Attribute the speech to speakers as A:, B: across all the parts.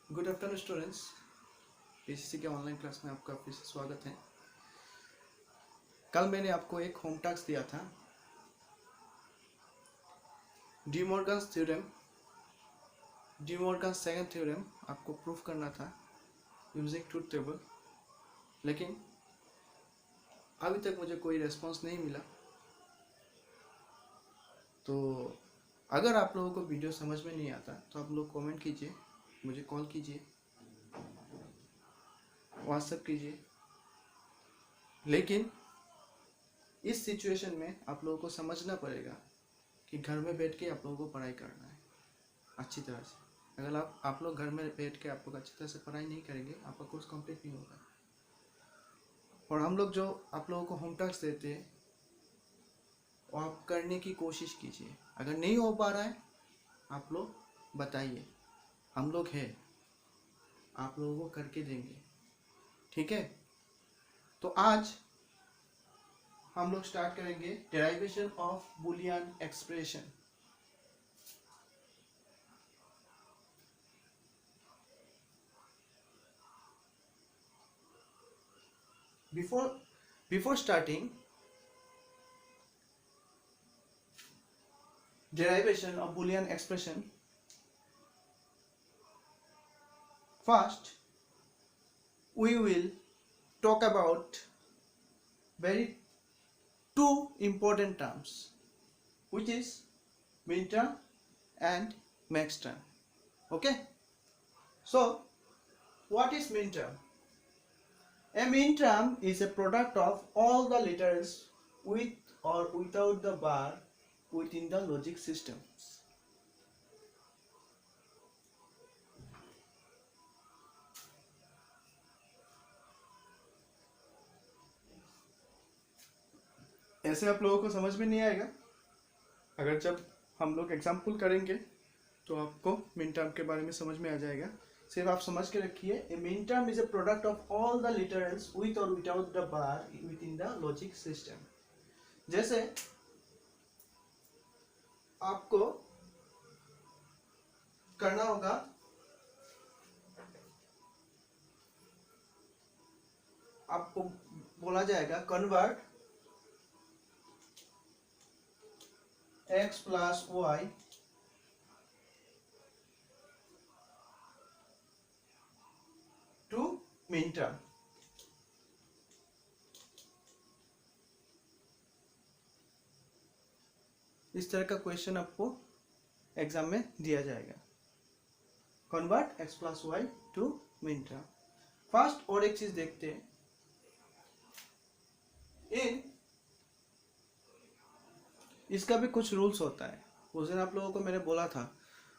A: Good afternoon students. PCC के online class में आपका फिर से स्वागत है। कल मैंने आपको एक होम टास्क दिया था, डी मॉर्गन्स सेकंड थ्योरम आपको प्रूफ करना था यूजिंग ट्रूथ टेबल, लेकिन अभी तक मुझे कोई रेस्पॉन्स नहीं मिला। तो अगर आप लोगों को वीडियो समझ में नहीं आता तो आप लोग कमेंट कीजिए, मुझे कॉल कीजिए, व्हाट्सएप कीजिए। लेकिन इस सिचुएशन में आप लोगों को समझना पड़ेगा कि घर में बैठ के आप लोगों को पढ़ाई करना है अच्छी तरह से। अगर आप लोग घर में बैठ के आप लोग अच्छी तरह से पढ़ाई नहीं करेंगे, आपका कोर्स कंप्लीट नहीं होगा। और हम लोग जो आप लोगों को होम टास्क देते हैं वो आप करने की कोशिश कीजिए। अगर नहीं हो पा रहा है आप लोग बताइए, हम लोग हैं, आप लोगों को करके देंगे, ठीक है। तो आज हम लोग स्टार्ट करेंगे derivation of Boolean expression. Before starting derivation of Boolean expression, first we will talk about very two important terms, which is min term and max term. Okay, so what is min term? A min term is a product of all the letters with or without the bar within the logic systems. ऐसे आप लोगों को समझ में नहीं आएगा। अगर जब हम लोग एग्जाम्पल करेंगे तो आपको मिन टर्म के बारे में समझ में आ जाएगा। सिर्फ आप समझ के रखिए, a min term is a product of all the literals with और without the bar within the logic system. जैसे आपको करना होगा, आपको बोला जाएगा convert x plus Y to min term. इस तरह का क्वेश्चन आपको एग्जाम में दिया जाएगा, convert x plus Y to min term. First और एक चीज देखते हैं, इसका भी कुछ रूल्स होता है। उस दिन आप लोगों को मैंने बोला था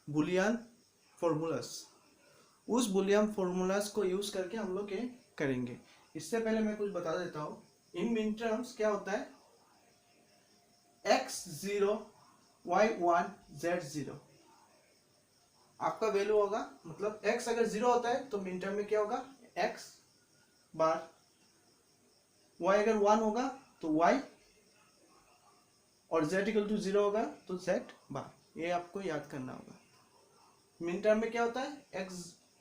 A: बुलियन फॉर्मूलास, उस बुलियन फॉर्मूलास को यूज करके हम लोग ये करेंगे। इससे पहले मैं कुछ बता देता हूँ। इन मिन टर्म्स क्या होता है, x0 y1 z0 आपका वैल्यू होगा, मतलब x अगर 0 होता है तो मिन टर्म में क्या होगा x बार, y अगर 1 होगा तो y, और z इक्वल टू 0 होगा तो z बार। ये आपको याद करना होगा। मिन टर्म में क्या होता है, x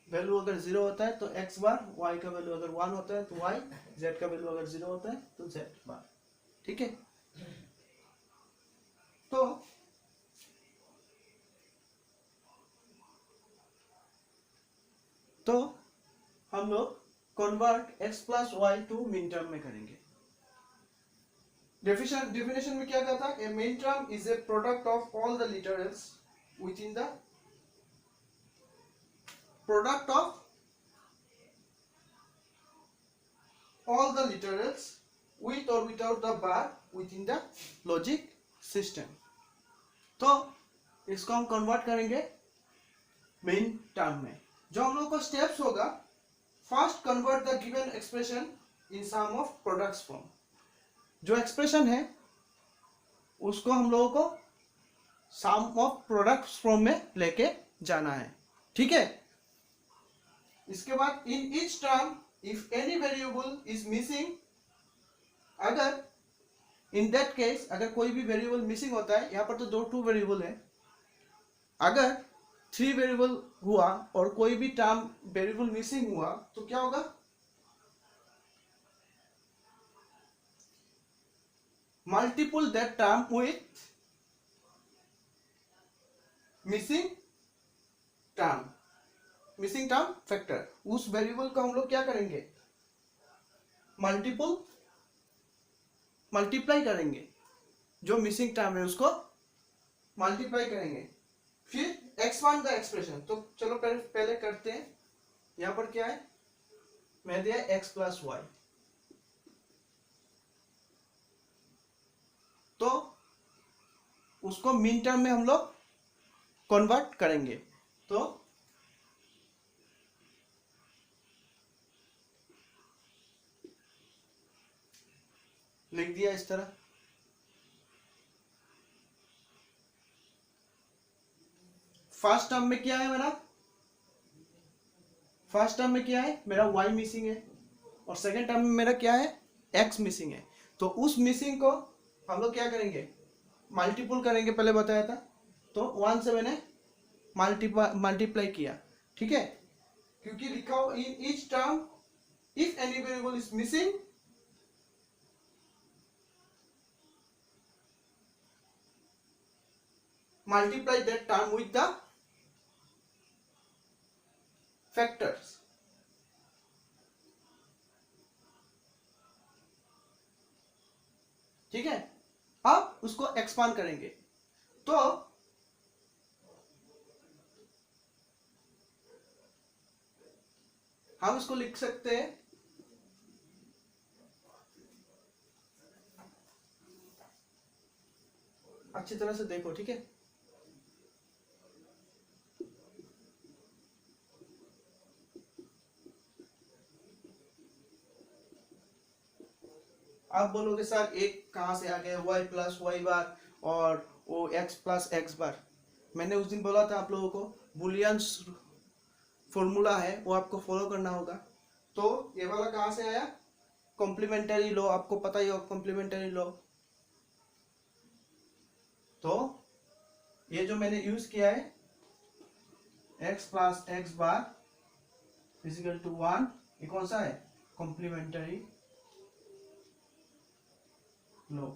A: वैल्यू अगर 0 होता है तो x बार, y का वैल्यू अगर 1 होता है तो y, z का वैल्यू अगर 0 होता है तो z बार, ठीक है। तो हम लोग convert x plus Y to min term में करेंगे। डेफिनेशन में क्या कहता है, a min term is a product of all the literals within the product of all the literals with or without the bar within the logic system। तो इसको हम convert करेंगे मेन टर्म में। जो हम लोग को स्टेप्स होगा, first convert the given expression in sum of products form. जो एक्सप्रेशन है उसको हम लोगों को सम ऑफ प्रोडक्ट्स फॉर्म में लेके जाना है, ठीक है। इसके बाद in each term if any variable is missing, अगर in that case अगर कोई भी वेरिएबल मिसिंग होता है, यहाँ पर तो दो वेरिएबल है, अगर थ्री वेरिएबल हुआ और कोई भी टर्म वेरिएबल मिसिंग हुआ तो क्या होगा, multiple that term with missing term factor. उस वेरिएबल को हम लोग क्या करेंगे, मल्टीप्लाई करेंगे, जो मिसिंग टर्म है उसको मल्टीप्लाई करेंगे, फिर एक्सपांड द एक्सप्रेशन। तो चलो पहले करते हैं। यहां पर क्या है, मैं दिया x प्लस वाई, तो उसको मिन टर्म में हम लोग कन्वर्ट करेंगे। तो लिख दिया इस तरह। फर्स्ट टर्म में क्या है मेरा, फर्स्ट टर्म में क्या है मेरा y मिसिंग है, और सेकंड टर्म में मेरा क्या है x मिसिंग है। तो उस मिसिंग को हम लोग क्या करेंगे, मल्टीपल करेंगे, पहले बताया था। तो 1 से मैंने मल्टीप्लाई किया, ठीक है, क्योंकि लिखा हो in each term if any variable is missing multiply that term with the factors। ठीक है, अब उसको एक्सपांड करेंगे। तो हम इसको लिख सकते हैं, अच्छी तरह से देखो, ठीक है। आप बोलोगे सर एक कहां से आ गया, y प्लस वाई बार और वो x प्लस एक्स बार। मैंने उस दिन बोला था आप लोगों को बुलियन फॉर्मूला है, वो आपको फॉलो करना होगा। तो ये वाला कहां से आया, कॉम्प्लीमेंटरी लॉ, आपको पता ही होगा कॉम्प्लीमेंटरी लॉ। तो ये जो मैंने यूज किया है x plus x bar equal to 1, ये कौन सा है, कॉम्प्लीमेंटरी लॉ।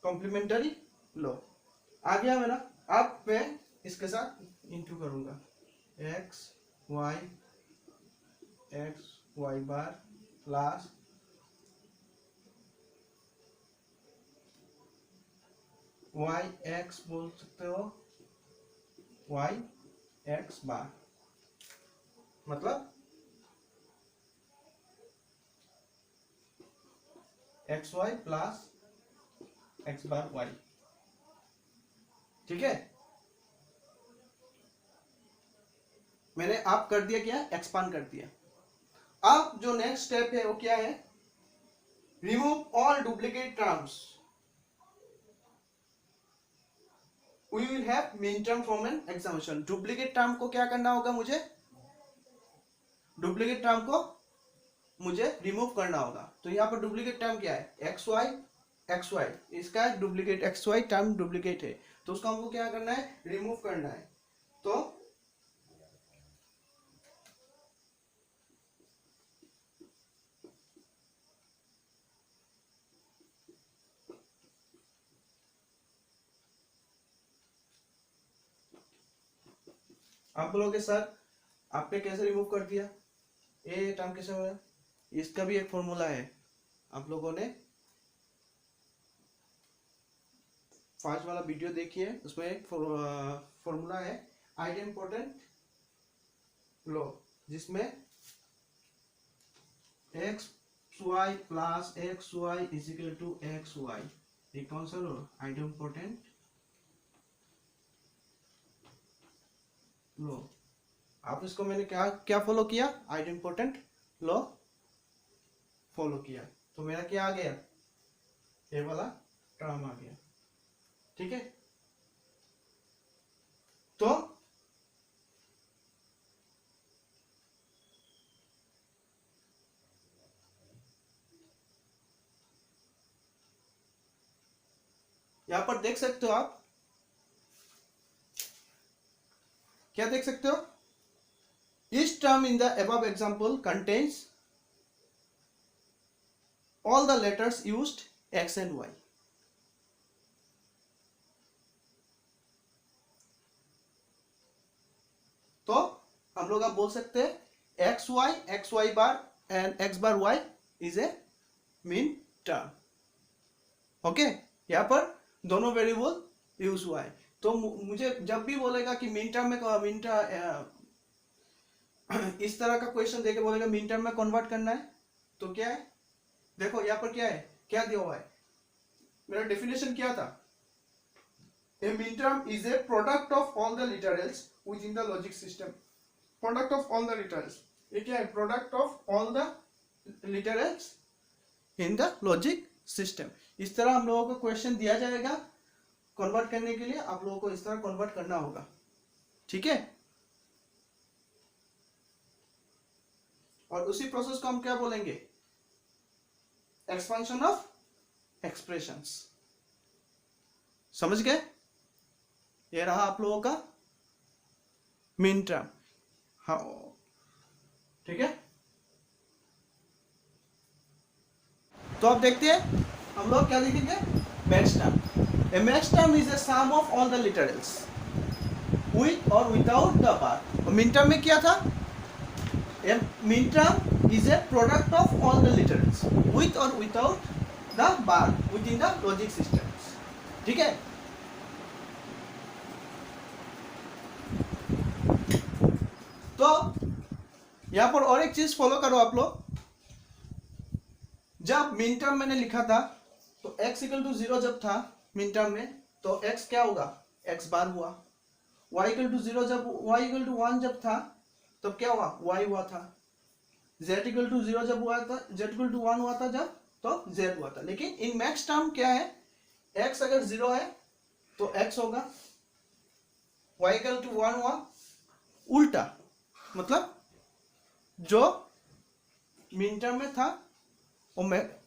A: कॉम्प्लीमेंटरी लॉ आ गया मेरा। अब मैं इसके साथ इंटू करूंगा, x y bar plus y x, बोल सकते हो वाई एक्स बार, मतलब x y plus x bar y. ठीक है, मैंने आप कर दिया, क्या एक्सपांड कर दिया। अब जो नेक्स्ट स्टेप है वो क्या है, remove all duplicate terms. We will have min term from an examination. Duplicate term को क्या करना होगा, मुझे डुप्लीकेट टर्म को मुझे रिमूव करना होगा। तो यहाँ पर डुप्लीकेट टर्म क्या है, एक्स वाई, इसका duplicate x y term duplicate है, तो उसको हमको क्या करना है, रिमूव करना है। तो आप बोलोगे सर आपने कैसे रिमूव कर दिया, ये टर्म कैसे हुआ, इसका भी एक फॉर्मूला है। आप लोगों ने फर्स्ट वाला वीडियो देखिए, उसमें एक फॉर्मूला है आइडेंटिपोटेंट लॉ, जिसमें x y plus x y is equal to x y, ये कौन सा लॉ, आइडेंटिपोटेंट लॉ। आप इसको मैंने क्या क्या फॉलो किया, आइडेंटिपोटेंट लॉ फॉलो किया, तो मेरा क्या आ गया, ये वाला टर्म आ गया। ठीक है, तो यहां पर देख सकते हो आप, क्या देख सकते हो? Each term in the above example contains all the letters used x and y. तो हम लोग आप बोल सकते हैं x y bar and x bar y is a mean term. Okay, यहाँ पर दोनों वेरिएबल यूज हुआ है। तो मुझे जब भी बोलेगा कि मीन टर्म में इस तरह का क्वेश्चन देके बोलेगा मीन टर्म में कन्वर्ट करना है, तो क्या है, देखो यहाँ पर क्या है, क्या दिया हुआ है, मेरा डेफिनेशन क्या था, a min term is a product of all the literals within the logic system. Product of all the literals, ये क्या है, product of all the literals in the logic system. इस तरह हम लोगों को क्वेश्चन दिया जाएगा, कन्वर्ट करने के लिए आप लोगों को इस तरह कन्वर्ट करना होगा, ठीक है। और उसी प्रोसेस को हम क्या बोलेंगे, एक्सपेंशन ऑफ एक्सप्रेशंस। समझ गए? ये रहा आप लोगों का मीन टर्म। हाँ, ठीक है। तो अब देखते हैं हम लोग क्या लिखेंगे, max term. A max term is a sum of all the literals with और विदाउट द बार। और मीन टर्म में क्या था, a min term is a product of all the literals with और without the bar within the logic system, ठीक है। तो यहां पर और एक चीज फॉलो करो आप लोग, जब मीन टर्म मैंने लिखा था तो x इक्वल टू 0 जब था मीन टर्म में, तो x क्या होगा, x बार हुआ। y इक्वल टू 0 जब, y इक्वल टू 1 जब था तब क्या हुआ, y हुआ था। z इक्वल टू 0 जब हुआ था, z इक्वल टू 1 हुआ था जब, तो z हुआ था। लेकिन इन मैक्स टर्म क्या है, x अगर 0 है तो x होगा, y इक्वल टू 1 हुआ, उल्टा, मतलब जो मीन टर्म में था और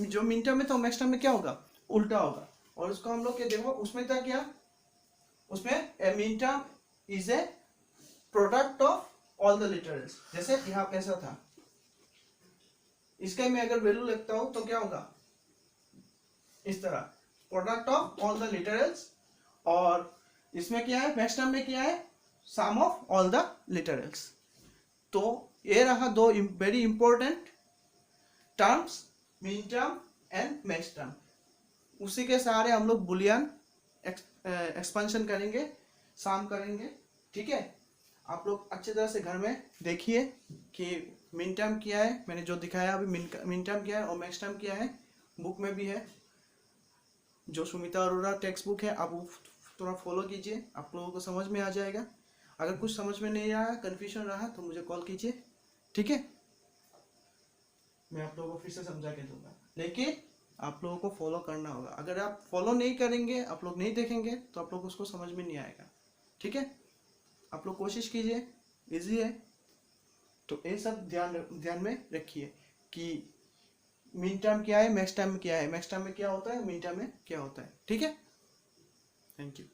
A: जो मीन टर्म में था मैक्स टर्म में क्या होगा, उल्टा होगा। और उसको हम लोग क्या देखो, उसमें था क्या, उसमें a min term is a product of all the literals. जैसे यहाँ ऐसा था, इसका मैं अगर वैल्यू लिखता हूं तो क्या होगा, इस तरह, product of all the literals. और इसमें क्या है, मैक्स टर्म में क्या है, सम ऑफ ऑल द लिटरल्स। तो ये रहा दो very important terms, mean term and max term. उसी के सहारे हम लोग बुलियन एक्सपेंशन करेंगे, सम करेंगे, ठीक है। आप लोग अच्छी तरह से घर में देखिए कि मीन टर्म क्या है, मैंने जो दिखाया अभी मीन टर्म क्या है और मैक्स टर्म क्या है, बुक में भी है, जो सुमिता अरोड़ा टेक्स्ट बुक है, आप वो थोड़ा फॉलो कीजिए, आप लोगों को समझ में आ जाएगा। अगर कुछ समझ में नहीं आया, कंफ्यूजन रहा तो मुझे कॉल कीजिए, ठीक है, मैं आप लोगों को फिर से समझा के दूंगा। लेकिन आप लोगों को फॉलो करना होगा, अगर आप फॉलो नहीं करेंगे, आप लोग नहीं देखेंगे तो आप लोग उसको समझ में नहीं आएगा, ठीक है। आप लोग कोशिश कीजिए, इजी है। तो ये सब ध्यान में रखिए कि मीन टर्म क्या है, मैक्स टर्म क्या है, मैक्स टर्म में क्या होता है, मीन टर्म में क्या होता है, ठीक है। Thank you.